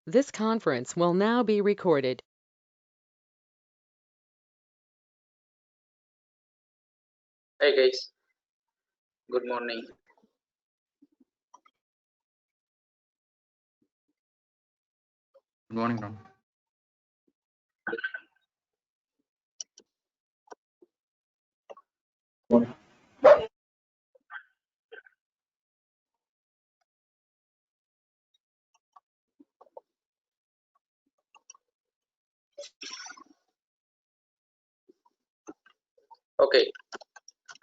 This conference will now be recorded. Hi guys, good morning. Good morning, Ram. Okay,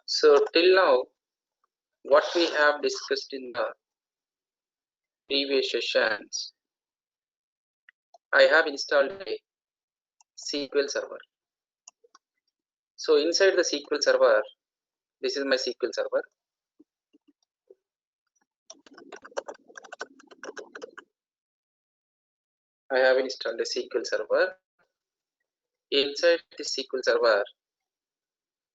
so till now, what we have discussed in the previous sessions, I have installed a SQL server. So inside the SQL server, this is my SQL server. I have installed a SQL server. Inside the SQL server,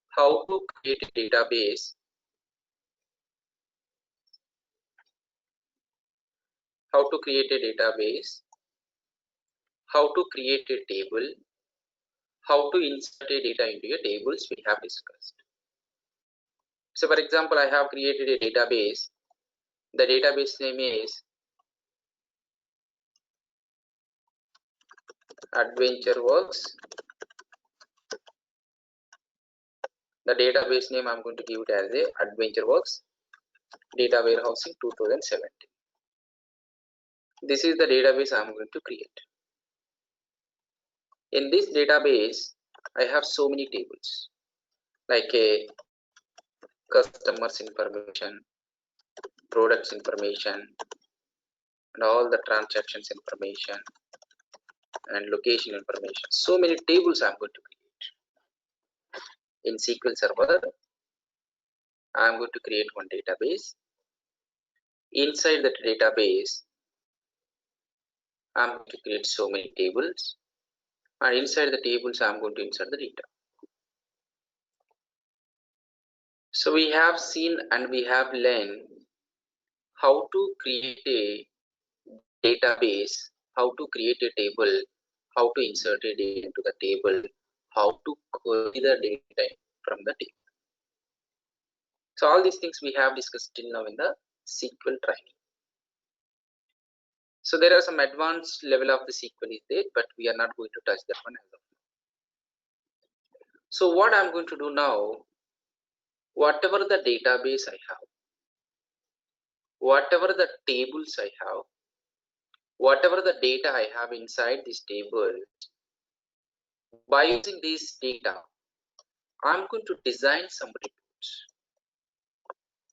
how to create a database, how to create a database, how to create a table, how to insert a data into a tables we have discussed. So for example, I have created a database. The database name is AdventureWorks. The database name I'm going to give it as a AdventureWorks Data Warehousing 2017. This is the database I'm going to create. In this database, I have so many tables like a customers information, products information, and all the transactions information and location information. So many tables I'm going to create. In SQL Server, I'm going to create one database. Inside that database, I'm going to create so many tables, and inside the tables I'm going to insert the data. So we have seen and we have learned how to create a database, how to create a table, how to insert a data into the table, how to query the data from the table. So all these things we have discussed till now in the SQL training. So there are some advanced level of the SQL is there, but we are not going to touch that one as of now. So what I'm going to do now, whatever the database I have, whatever the tables I have, whatever the data I have inside this table, by using this data, I'm going to design some reports.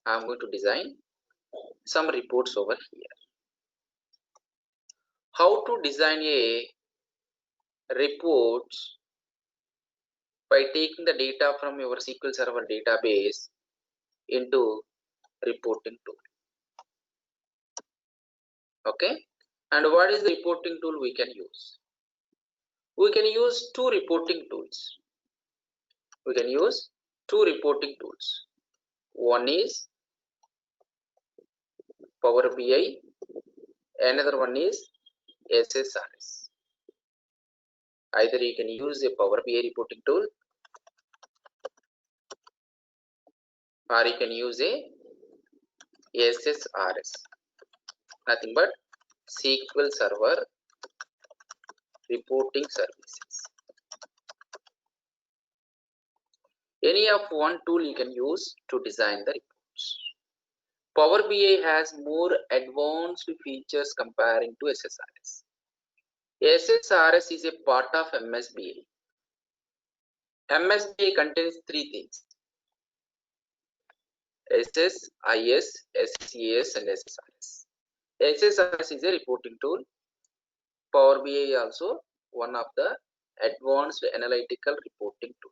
I'm going to design some reports over here. How to design a report by taking the data from your SQL Server database into reporting tool. Okay, and what is the reporting tool we can use? We can use two reporting tools. We can use two reporting tools. One is Power BI, another one is SSRS. Either you can use a Power BI reporting tool, or you can use a SSRS. Nothing but SQL Server reporting services. Any of one tool you can use to design the reports. Power BI has more advanced features comparing to SSRS. SSRS is a part of MSBI. MSBI contains three things: SSIS, SCAS, and SSRS. SSRS is a reporting tool. Power BI also one of the advanced analytical reporting tool.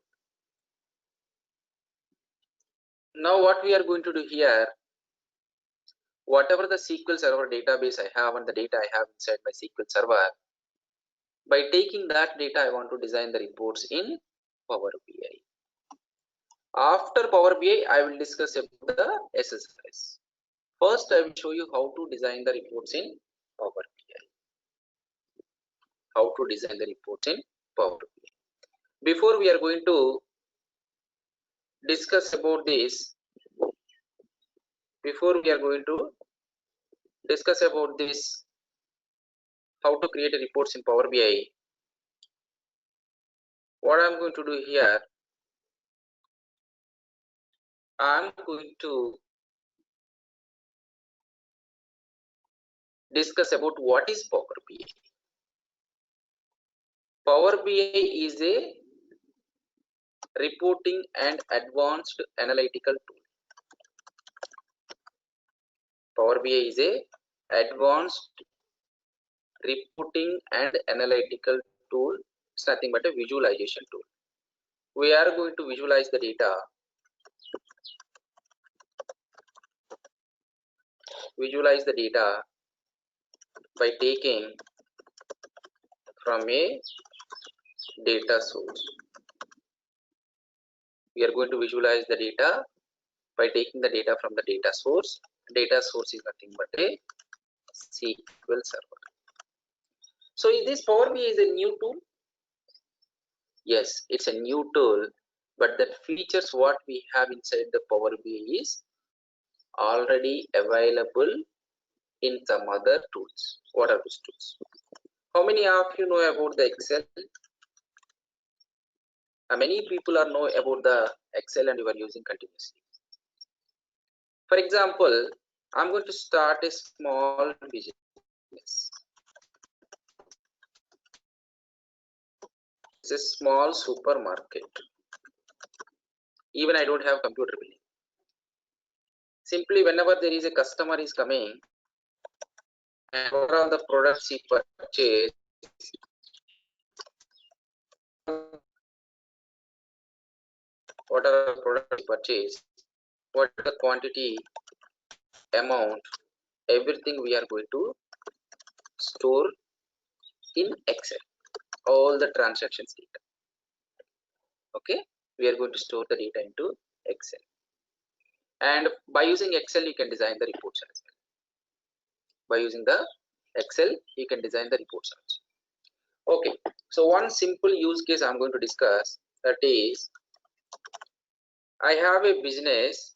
Now what we are going to do here, whatever the SQL Server database I have and the data I have inside my SQL Server, by taking that data I want to design the reports in Power BI. After Power BI, I will discuss about the SSRS. First, I will show you how to design the reports in Power BI. how to design the reports in Power BI. Before we are going to discuss about this, how to create a reports in Power BI, what I'm going to do here, I'm going to discuss about what is Power BI. Power BI is a reporting and advanced analytical tool. Power BI is a advanced reporting and analytical tool. It's nothing but a visualization tool. We are going to visualize the data by taking from a data source. We are going to visualize the data by taking the data from the data source. Data source is nothing but a SQL server. So is this Power BI is a new tool? Yes, it's a new tool, but the features what we have inside the Power BI is already available in some other tools. What are those tools? How many of you know about the Excel? Many people are know about the Excel and you are using continuously. For example, I'm going to start a small business. It's a small supermarket. Even I don't have computer billing. Simply whenever there is a customer is coming and what are the products he purchased, what are the products he purchased, what is the quantity, amount, everything we are going to store in Excel, all the transactions data. Okay, we are going to store the data into Excel, and by using Excel you can design the reports as well. By using the Excel you can design the reports also. Okay, so one simple use case I'm going to discuss, that is, I have a business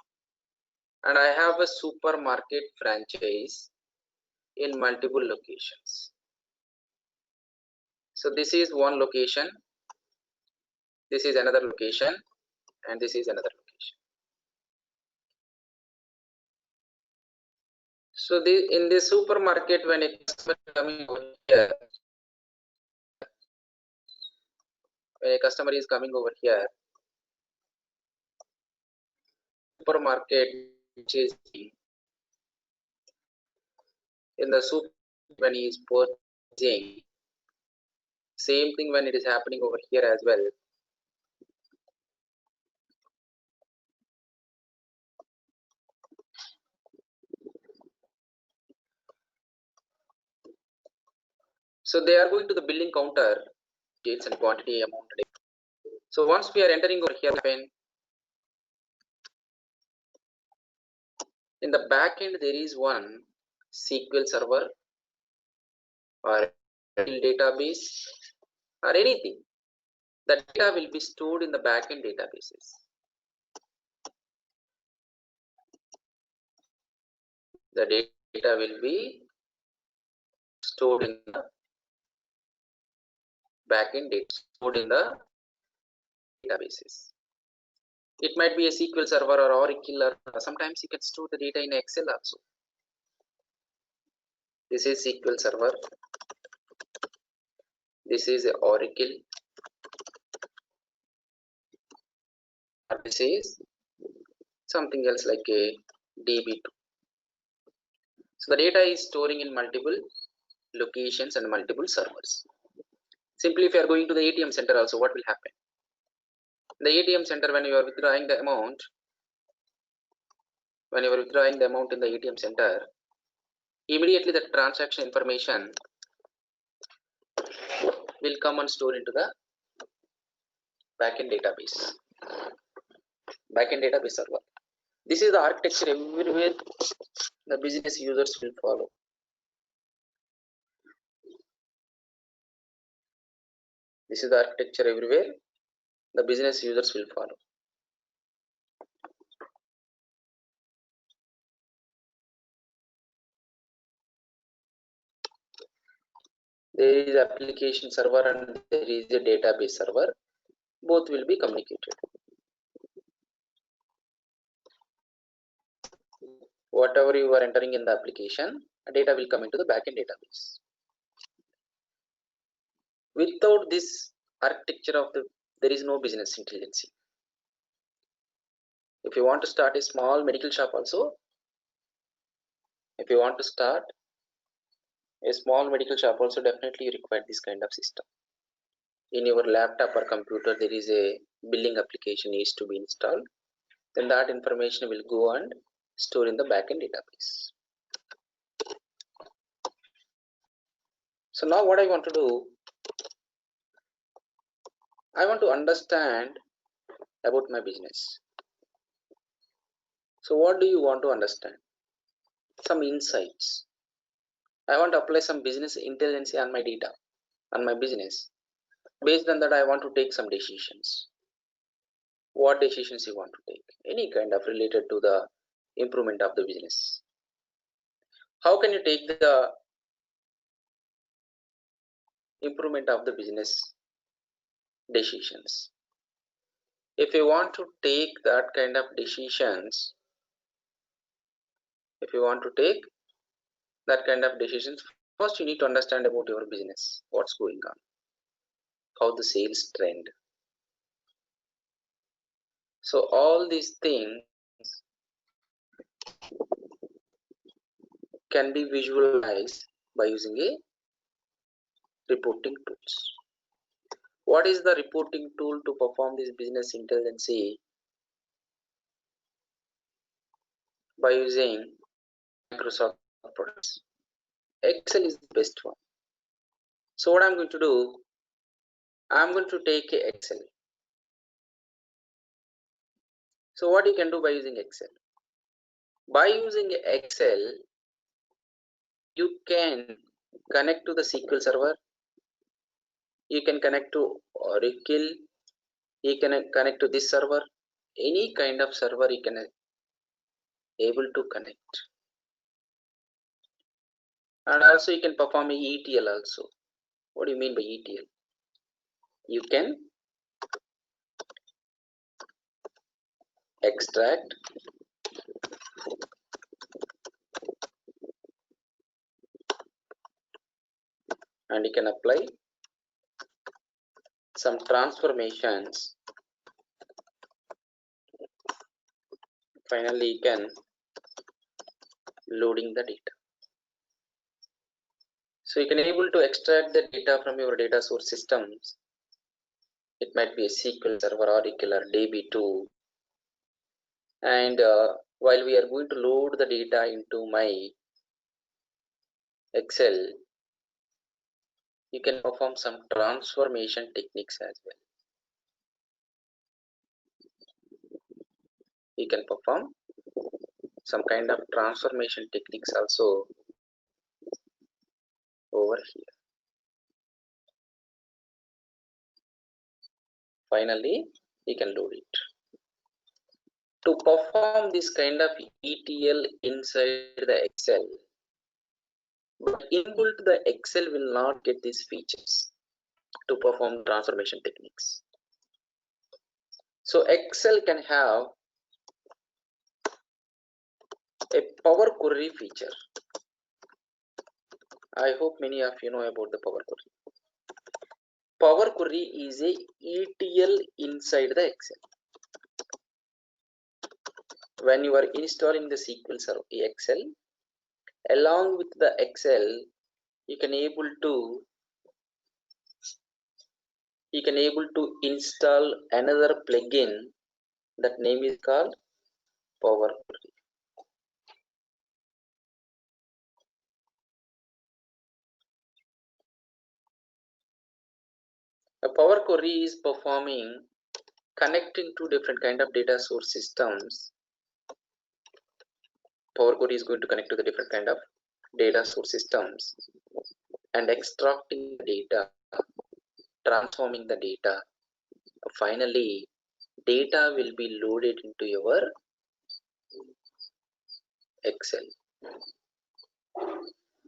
and I have a supermarket franchise in multiple locations. So this is one location, this is another location, and this is another location. So in the supermarket, when a customer is coming over here, supermarket which is in the super, when he is purchasing, same thing when it is happening over here as well. So they are going to the billing counter, dates and quantity, amount. So once we are entering over here, in the back end there is one SQL server or database or anything. The data will be stored in the backend databases. The data will be stored in the backend databases. It might be a SQL server or Oracle, or sometimes you can store the data in Excel also. This is SQL server. This is Oracle. This is something else like a DB2. So the data is storing in multiple locations and multiple servers. Simply, if you are going to the ATM center also, what will happen? The ATM center, when you are withdrawing the amount, in the ATM center, immediately the transaction information will come and store into the backend database server. This is the architecture everywhere the business users will follow. This is the architecture everywhere. The business users will follow. There is application server and there is a database server. Both will be communicated. Whatever you are entering in the application, data will come into the backend database. Without this architecture of there is no business intelligence. If you want to start a small medical shop also, definitely you require this kind of system. In your laptop or computer, there is a billing application needs to be installed. Then that information will go and store in the backend database. So now what I want to do, I want to understand about my business. So what do you want to understand? Some insights. I want to apply some business intelligence on my data, on my business. Based on that, I want to take some decisions. What decisions you want to take? Any kind of related to the improvement of the business. How can you take the improvement of the business decisions? If you want to take that kind of decisions, first you need to understand about your business, what's going on, how the sales trend. So all these things can be visualized by using a reporting tools. What is the reporting tool to perform this business intelligence? By using Microsoft products. Excel is the best one. So what I'm going to do, I'm going to take Excel. So what you can do by using Excel? By using Excel, you can connect to the SQL server, you can connect to Oracle, you can connect to this server, any kind of server you can able to connect. And also you can perform a ETL also. What do you mean by ETL? You can extract, and you can apply some transformations. Finally, you can loading the data. So you can able to extract the data from your data source systems. It might be a SQL server, Oracle, or DB2. And while we are going to load the data into my Excel, you can perform some transformation techniques as well. You can perform some kind of transformation techniques also over here. Finally, you can load it. To perform this kind of ETL inside the Excel, but inbuilt the Excel will not get these features to perform transformation techniques. So Excel can have a Power Query feature. I hope many of you know about the Power Query. Power Query is a ETL inside the Excel. When you are installing the SQL server Excel, along with the Excel, you can able to install another plugin. That name is called Power Query. A Power Query is performing connecting to different kind of data source systems. Power Query is going to connect to the different kind of data source systems and extracting data transforming the data. Finally, data will be loaded into your Excel.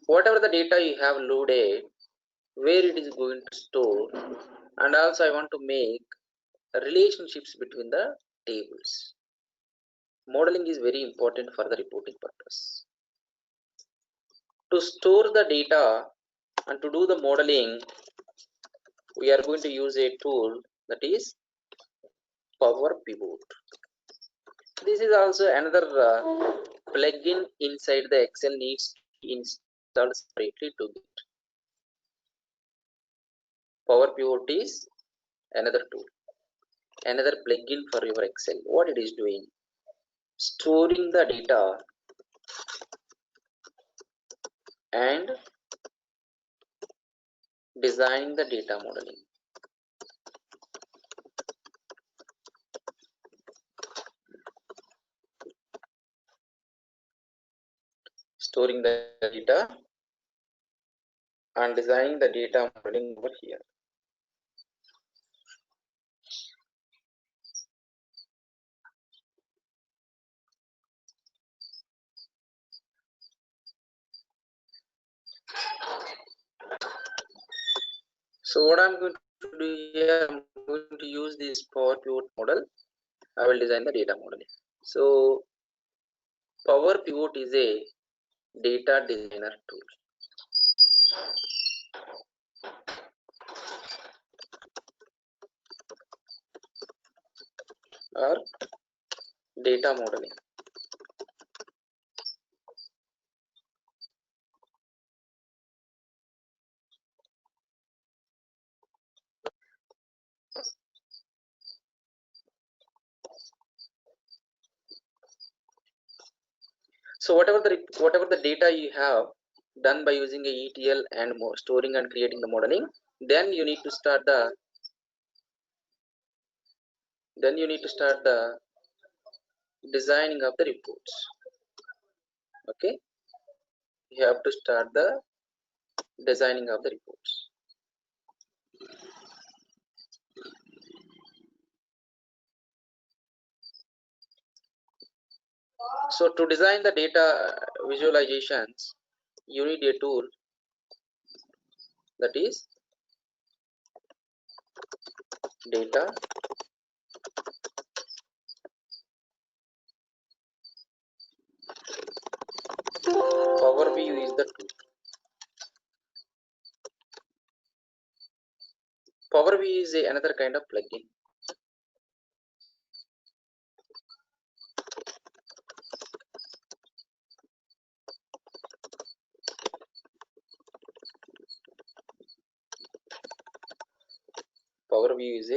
Whatever the data you have loaded, where it is going to store, and also I want to make relationships between the tables. Modeling is very important for the reporting purpose. To store the data and to do the modeling, we are going to use a tool that is Power Pivot. This is also another plugin inside the Excel needs to be installed separately to get. Power Pivot is another tool, another plugin for your Excel. What it is doing? Storing the data and designing the data modeling. Storing the data and designing the data modeling over here. So what I'm going to do here, I'm going to use this Power Pivot model. I will design the data modeling. So Power Pivot is a data designer tool. Or data modeling. So whatever the data you have done by using a ETL and storing and creating the modeling, then you need to start the designing of the reports. Okay, you have to start the designing of the reports. So to design the data visualizations, you need a tool that is data Power View is the tool. Power View is another kind of plugin. Power View is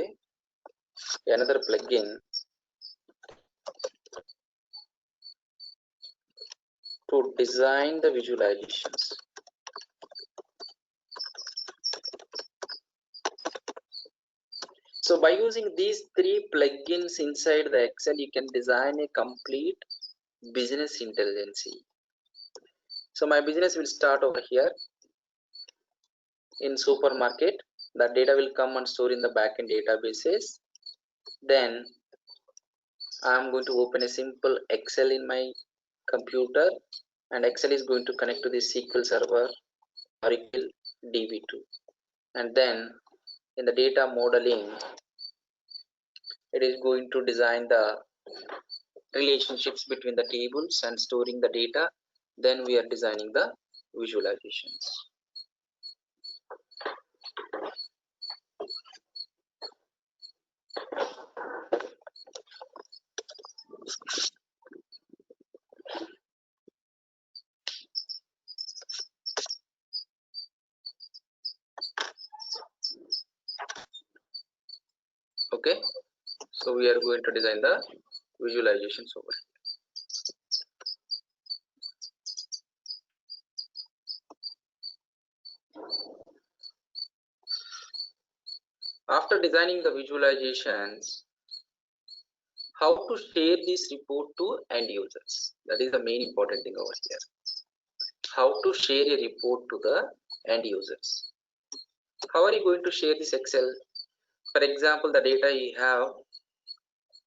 another plugin to design the visualizations. So by using these three plugins inside the Excel, you can design a complete business intelligence. So my business will start over here in supermarket. The data will come and store in the backend databases. Then I am going to open a simple Excel in my computer, and Excel is going to connect to the SQL server, Oracle DB2, and then in the data modeling, it is going to design the relationships between the tables and storing the data. Then we are designing the visualizations. Okay, so we are going to design the visualizations over here. After designing the visualizations, how to share this report to end users? That is the main important thing over here. How to share a report to the end users? How are you going to share this Excel? For example, the data you have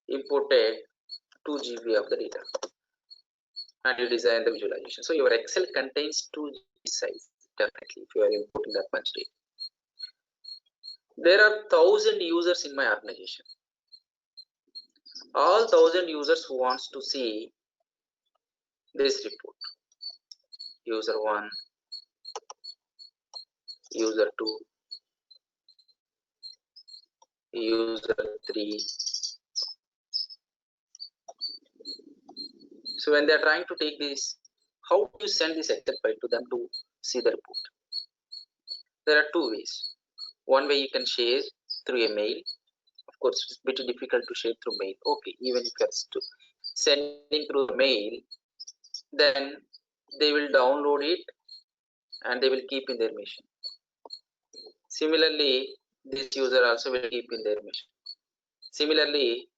imported 2 GB of the data and you design the visualization. So your Excel contains 2 GB size, definitely, if you are importing that much data. There are 1,000 users in my organization. All 1,000 users who wants to see this report. User 1, user 2, user 3. So when they are trying to take this, how do you send this Excel file to them to see the report? There are 2 ways. One way you can share through a mail. Of course, it's a bit difficult to share through mail. Okay, even if you're sending through mail, then they will download it and they will keep in their machine. Similarly, this user also will keep in their machine. Similarly,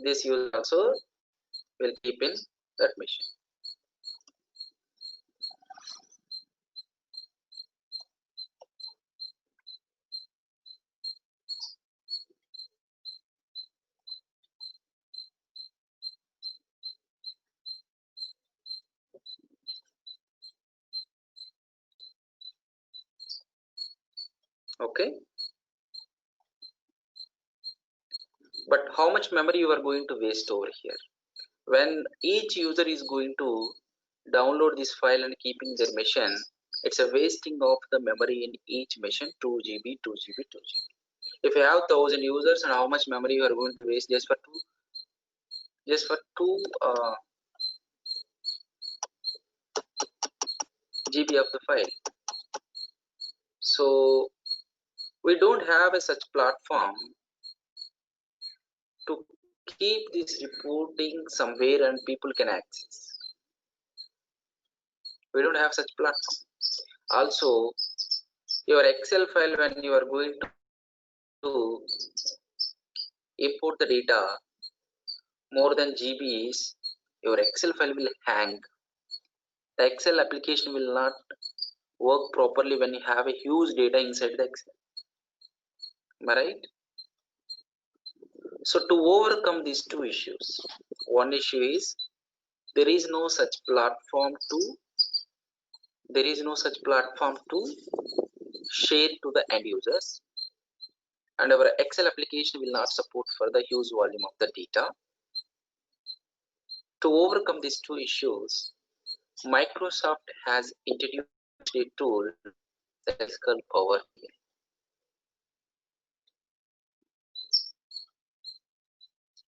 this user also will keep in that machine. Okay, but how much memory you are going to waste over here? When each user is going to download this file and keep in their machine, it's a wasting of the memory in each machine, 2 GB, 2 GB, 2 GB. If you have 1,000 users, and how much memory you are going to waste just for two GB of the file? So we don't have a such platform to keep this reporting somewhere and people can access. We don't have such platform. Also, your Excel file, when you are going to import the data more than GBs, your Excel file will hang. The Excel application will not work properly when you have a huge data inside the Excel. Am I right? So to overcome these 2 issues, one issue is there is no such platform to share to the end users, and our Excel application will not support for the huge volume of the data. To overcome these 2 issues, Microsoft has introduced a tool that is called Power BI.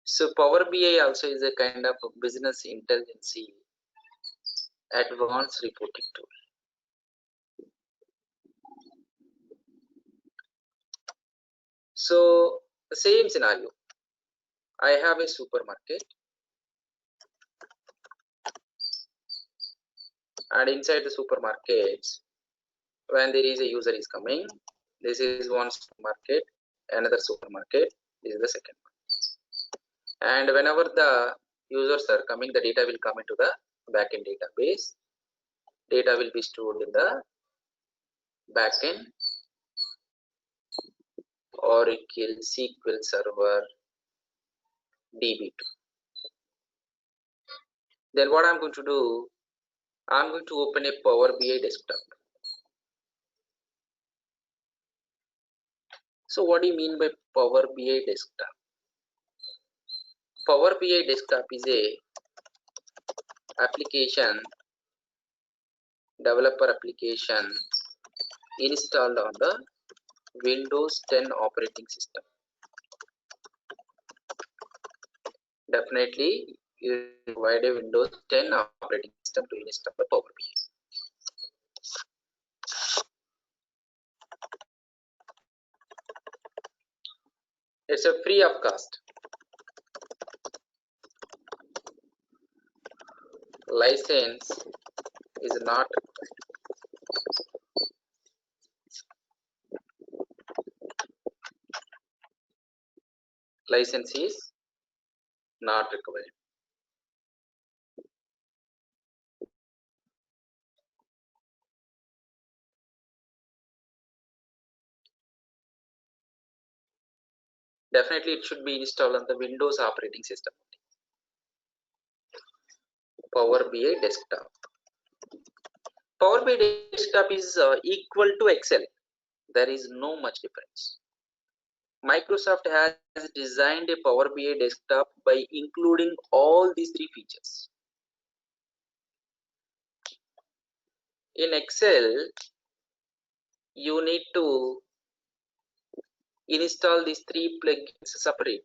So Power BI also is a kind of a business intelligence advanced reporting tool. So the same scenario, I have a supermarket, and inside the supermarkets, when there is a user is coming, this is one supermarket, another supermarket, this is the second one. And whenever the users are coming, the data will come into the backend database. Data will be stored in the backend Oracle SQL Server DB2. Then what I'm going to do, I'm going to open a Power BI desktop. So what do you mean by Power BI desktop? Power BI desktop is a application, developer application installed on the Windows 10 operating system. Definitely you provide a Windows 10 operating system to install the Power BI. It's a free of cost. License is not required. Definitely it should be installed on the Windows operating system. Power BI desktop. Power BI desktop is equal to Excel. There is no much difference. Microsoft has designed a Power BI desktop by including all these three features. In Excel, you need to install these three plugins separately.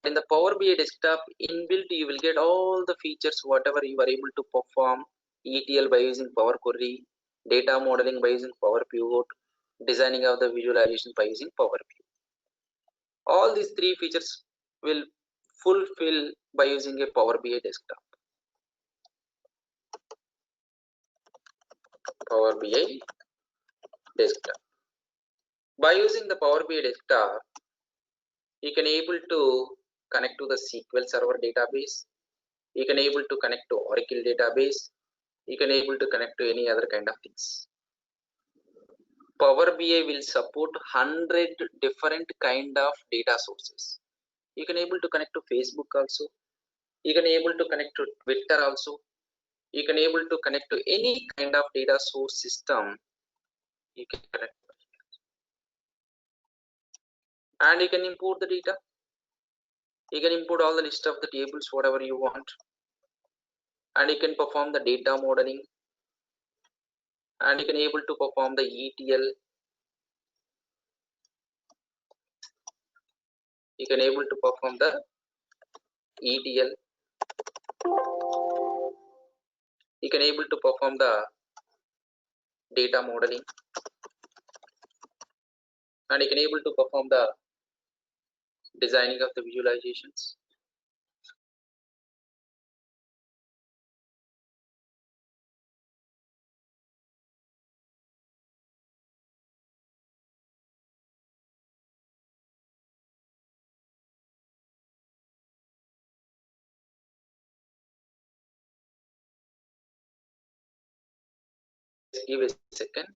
In the Power BI desktop inbuilt, you will get all the features whatever you are able to perform. ETL by using Power Query, data modeling by using Power Pivot, designing of the visualization by using Power View. All these three features will fulfill by using a Power BI desktop. Power BI desktop. By using the Power BI desktop, you can able to connect to the SQL Server database. You can able to connect to Oracle database. You can able to connect to any other kind of things. Power BI will support 100 different kind of data sources. You can able to connect to Facebook also. You can able to connect to Twitter also. You can able to connect to any kind of data source system. You can connect and you can import the data. You can import all the list of the tables whatever you want, and you can perform the data modeling, and you can able to perform the ETL. You can able to perform the ETL. You can able to perform the data modeling, and you can able to perform the designing of the visualizations. Give a second.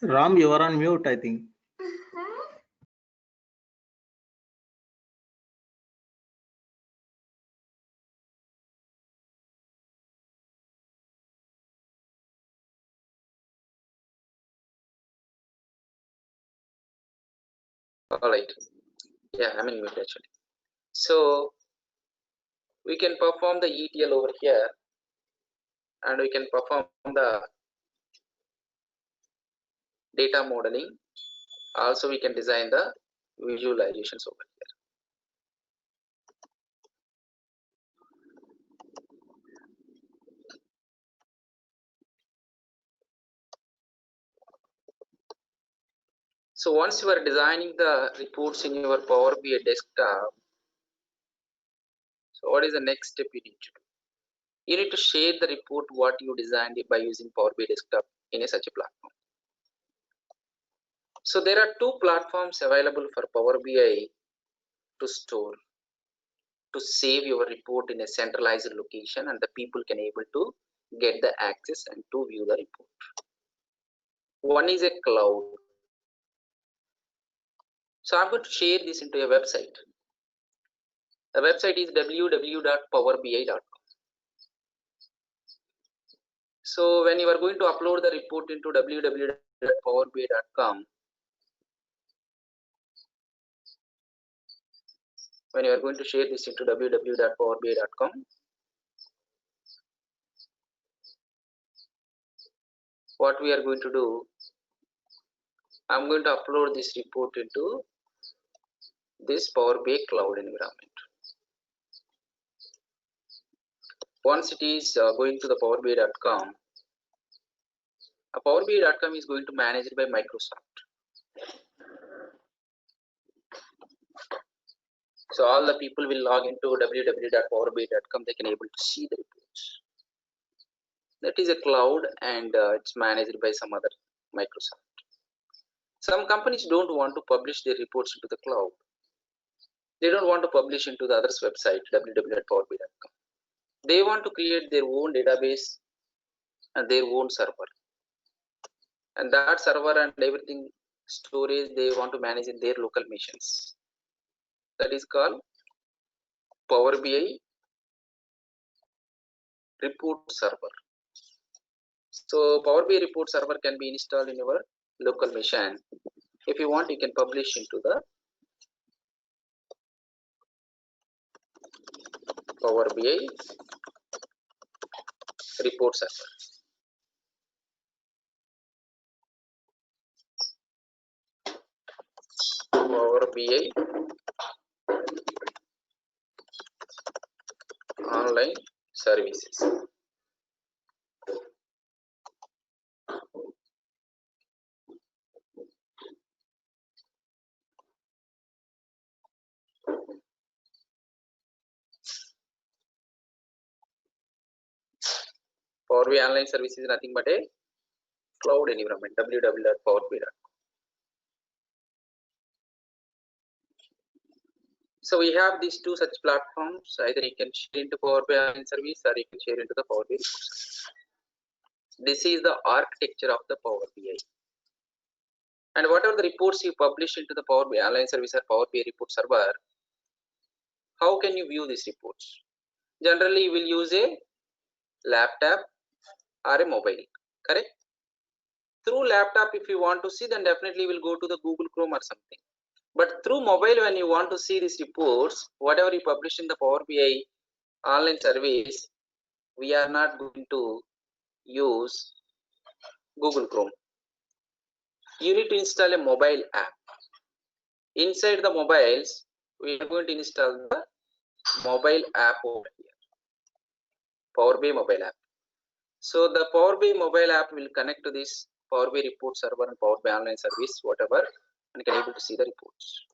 Ram, you are on mute, I think. All right. Yeah, I'm in mute actually. So we can perform the ETL over here, and we can perform the data modeling. Also, we can design the visualizations over here. So once you are designing the reports in your Power BI desktop, so what is the next step you need to do? You need to share the report what you designed by using Power BI desktop in such a platform. So there are two platforms available for Power BI to store, to save your report in a centralized location, and the people can able to get the access and to view the report. One is a cloud. So I'm going to share this into a website. The website is www.powerbi.com. So when you are going to upload the report into www.powerbi.com, when you are going to share this into www.powerbi.com, what we are going to do, I'm going to upload this report into this Power BI cloud environment. Once it is going to the powerbi.com, powerbi.com is going to manage it by Microsoft. So all the people will log into www.powerbi.com. They can able to see the reports. That is a cloud, and it's managed by some other Microsoft. Some companies don't want to publish their reports into the cloud. They don't want to publish into the other's website, www.powerbi.com. They want to create their own database and their own server. And that server and everything storage they want to manage in their local machines. That is called Power BI report server. So Power BI report server can be installed in your local machine. If you want, you can publish into the Power BI report server. Power BI online services. Power BI online service is nothing but a cloud environment, www.powerbi.com. So we have these two such platforms. Either you can share into Power BI online service, or you can share into the Power BI report service. This is the architecture of the Power BI. And whatever the reports you publish into the Power BI online service or Power BI report server, how can you view these reports? Generally, you will use a laptop or a mobile, correct? Through laptop, if you want to see, then definitely will go to the Google Chrome or something. But through mobile, when you want to see these reports, whatever you publish in the Power BI online service, we are not going to use Google Chrome. You need to install a mobile app. Inside the mobiles, we are going to install the mobile app over here, Power BI mobile app. So the Power BI mobile app will connect to this Power BI report server and Power BI online service, whatever, and you can able to see the reports.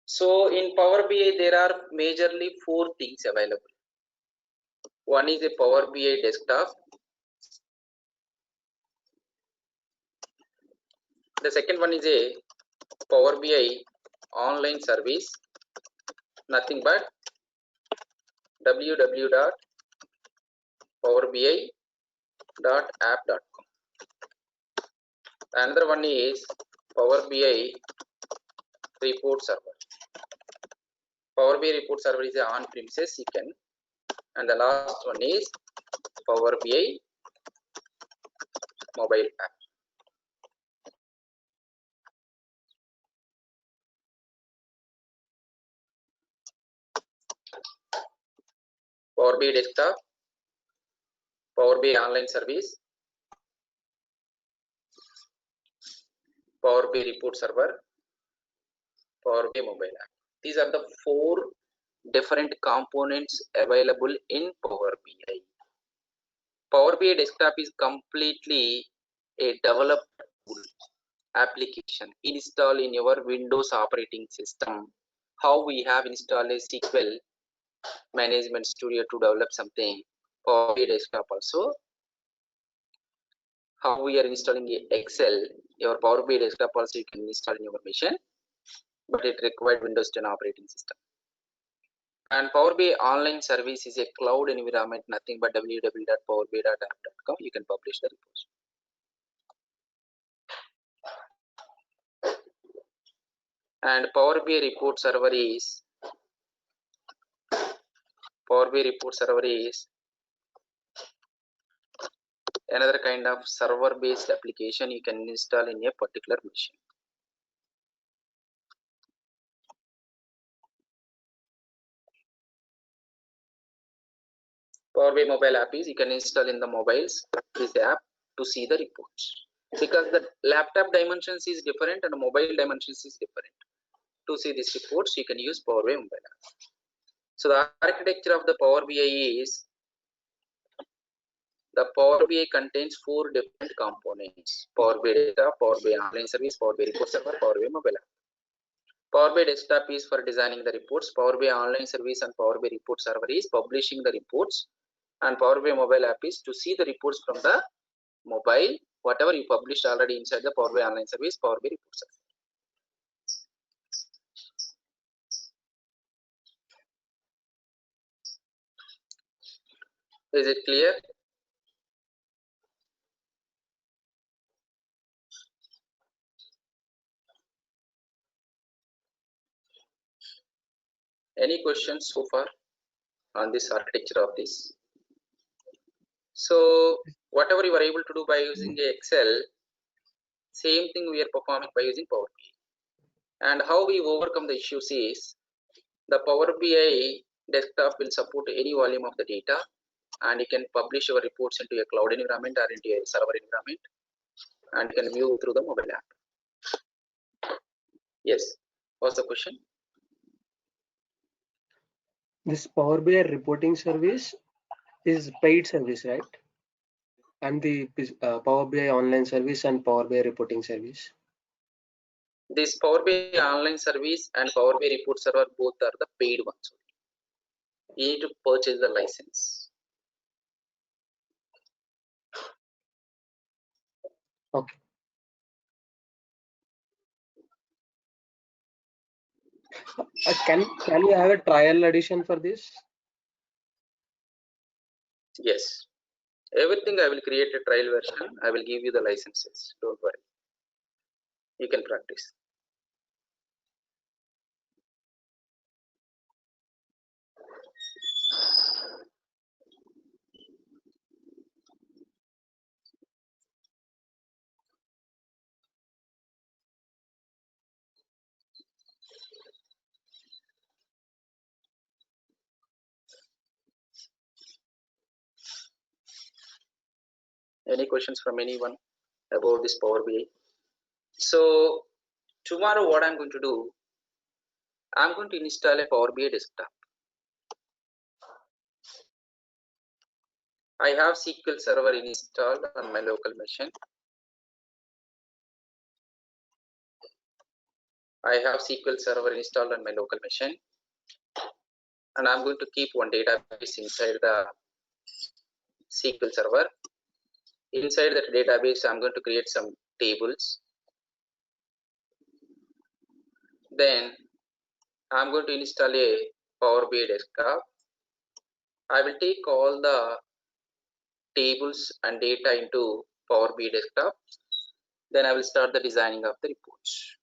So in Power BI, there are majorly 4 things available. One is a Power BI desktop. The second one is a Power BI online service, nothing but www.powerbi.app.com. Another one is Power BI report server. Power BI report server is on premises, you can, and the last one is Power BI mobile app. Power BI desktop, Power BI online service, Power BI report server, Power BI mobile app. These are the 4 different components available in Power BI. Power BI desktop is completely a developed tool application installed in your Windows operating system. How we have installed a SQL management studio to develop something, Power BI desktop also. How we are installing Excel, your Power BI desktop also you can install in your machine, but it required Windows 10 operating system. And Power BI online service is a cloud environment, nothing but www.powerbi.app.com. You can publish the reports. And Power BI report server is another kind of server based application you can install in a particular machine. Power BI mobile app is you can install in the mobiles this app to see the reports, because the laptop dimensions is different and mobile dimensions is different. To see these reports you can use Power BI mobile app. So the architecture of the Power BI is, the Power BI contains 4 different components: Power BI desktop, Power BI online service, Power BI report server, Power BI mobile app. Power BI desktop is for designing the reports, Power BI online service and Power BI report server is publishing the reports, and Power BI mobile app is to see the reports from the mobile, whatever you published already inside the Power BI online service, Power BI report server. Is it clear? Any questions so far on this architecture of this? So whatever you were able to do by using Excel, same thing we are performing by using Power BI. And how we overcome the issues is, the Power BI desktop will support any volume of the data, and you can publish your reports into a cloud environment or into a server environment, and you can view through the mobile app. Yes, what's the question? This Power BI reporting service is paid service, right? And the Power BI online service and Power BI reporting service. This Power BI online service and Power BI report server both are the paid ones. You need to purchase the license. Okay. Can we have a trial edition for this? Yes. Everything I will create a trial version. I will give you the licenses. Don't worry. You can practice. Any questions from anyone about this Power BI? So tomorrow what I'm going to do, I'm going to install a Power BI desktop. I have SQL Server installed on my local machine. I have SQL Server installed on my local machine, and I'm going to keep one database inside the SQL Server. Inside that database, I'm going to create some tables. Then I'm going to install a Power BI desktop. I will take all the tables and data into Power BI desktop. Then I will start the designing of the reports.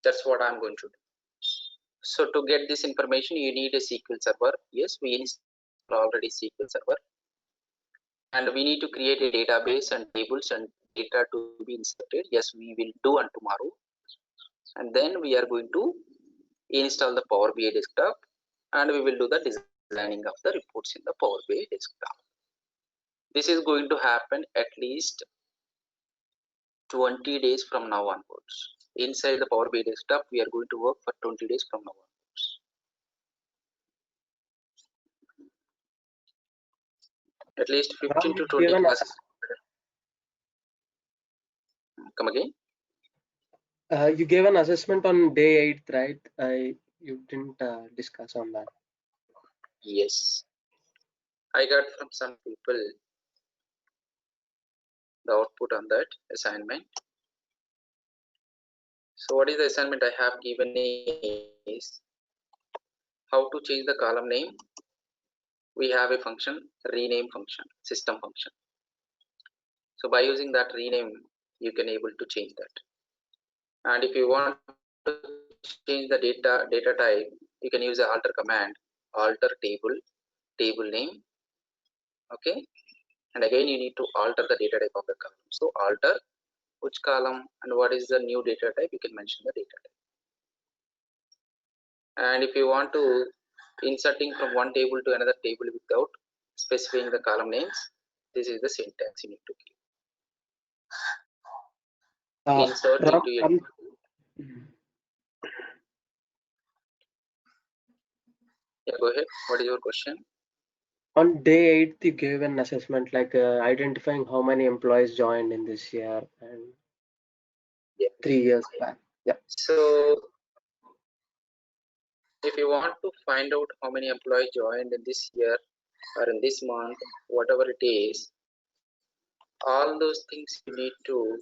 That's what I'm going to do. So to get this information, you need a SQL Server. Yes, we installed already SQL Server. And we need to create a database and tables and data to be inserted. Yes, we will do on tomorrow. And then we are going to install the Power BI desktop, and we will do the design designing of the reports in the Power BI desktop. This is going to happen at least 20 days from now onwards. Inside the Power BI desktop, we are going to work for 20 days from now onwards. At least 15 to 20 classes. Come again? You gave an assessment on day 8th, right? You didn't discuss on that. Yes. I got from some people the output on that assignment. So what is the assignment I have given is how to change the column name. We have a function, rename function, system function. So by using that rename, you can able to change that. And if you want to change the data type, you can use the alter command, alter table name. Okay. And again, you need to alter the data type of the column. So alter which column and what is the new data type, you can mention the data type. And if you want to inserting from one table to another table without specifying the column names, this is the syntax you need to give. Insert into your yeah, go ahead. What is your question? On day 8th, you gave an assessment like identifying how many employees joined in this year and 3 years back. Yeah. So if you want to find out how many employees joined in this year or in this month, whatever it is, all those things you need to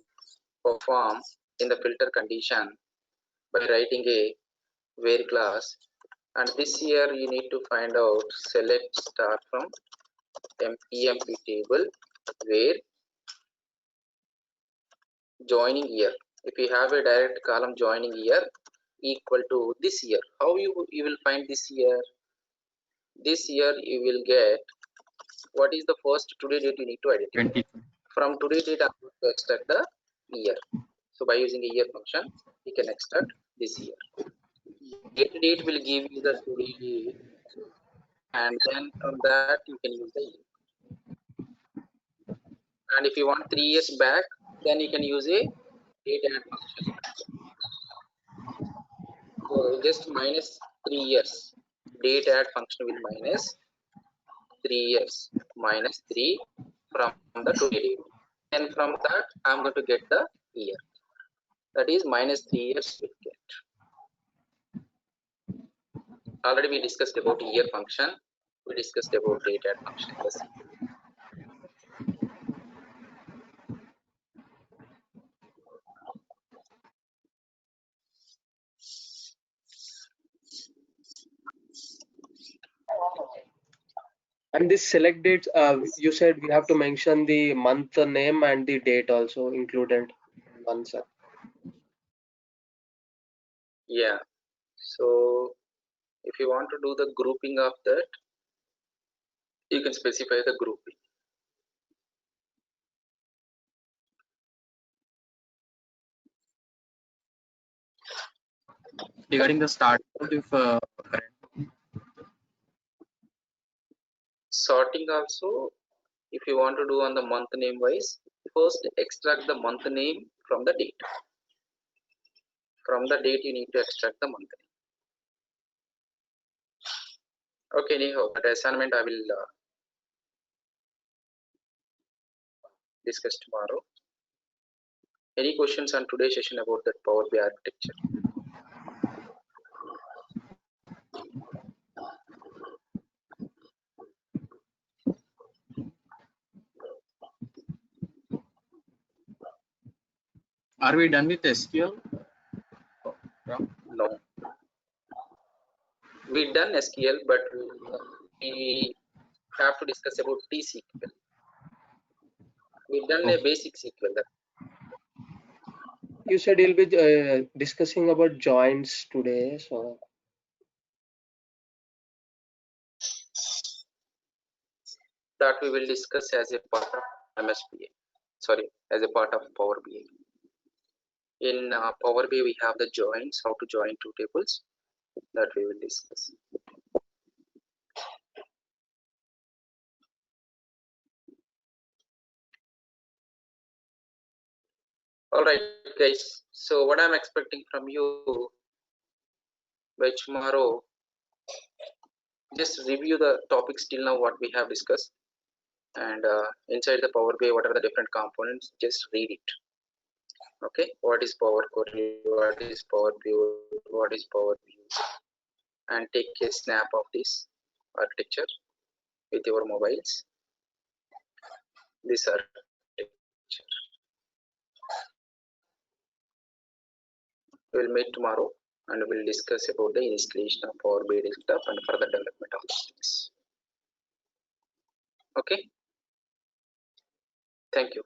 perform in the filter condition by writing a where class. And this year you need to find out select start from emp table where joining year. If you have a direct column joining year equal to this year, how you will find this year? This year you will get what is the first today date you need to identify. 20. From today date, I'm going to extract the year. So by using a year function, we can extract this year. Date will give you the today date, and then from that you can use the year. And if you want 3 years back, then you can use a date add function. So just minus 3 years. Date add function will minus 3 years, minus 3 from the today date. And from that, I'm going to get the year. That is minus 3 years will get. Already we discussed about year function. We discussed about date add function. Yes. And this select dates, you said we have to mention the month name and the date also included in one set. Yeah. So if you want to do the grouping of that, you can specify the grouping. Regarding the start, if Sorting also, if you want to do on the month name wise, first extract the month name from the date. From the date, you need to extract the month name. Okay, anyhow, that assignment I will discuss tomorrow. Any questions on today's session about that Power BI architecture? are we done with SQL? No. We done SQL, but we have to discuss about T-SQL. We done a basic SQL. You said you'll be discussing about joins today, so that we will discuss as a part of MSBA. Sorry, as a part of Power BI. In Power BI, we have the joins, how to join two tables, that we will discuss. All right, guys. So what I'm expecting from you by tomorrow, just review the topics till now what we have discussed, and inside the Power BI, what are the different components? Just read it. Okay, what is Power Query? What is Power View? What is Power View? And take a snap of this architecture with your mobiles. This architecture. We'll meet tomorrow and we'll discuss about the installation of Power BI desktop and further development of these things. Okay. Thank you.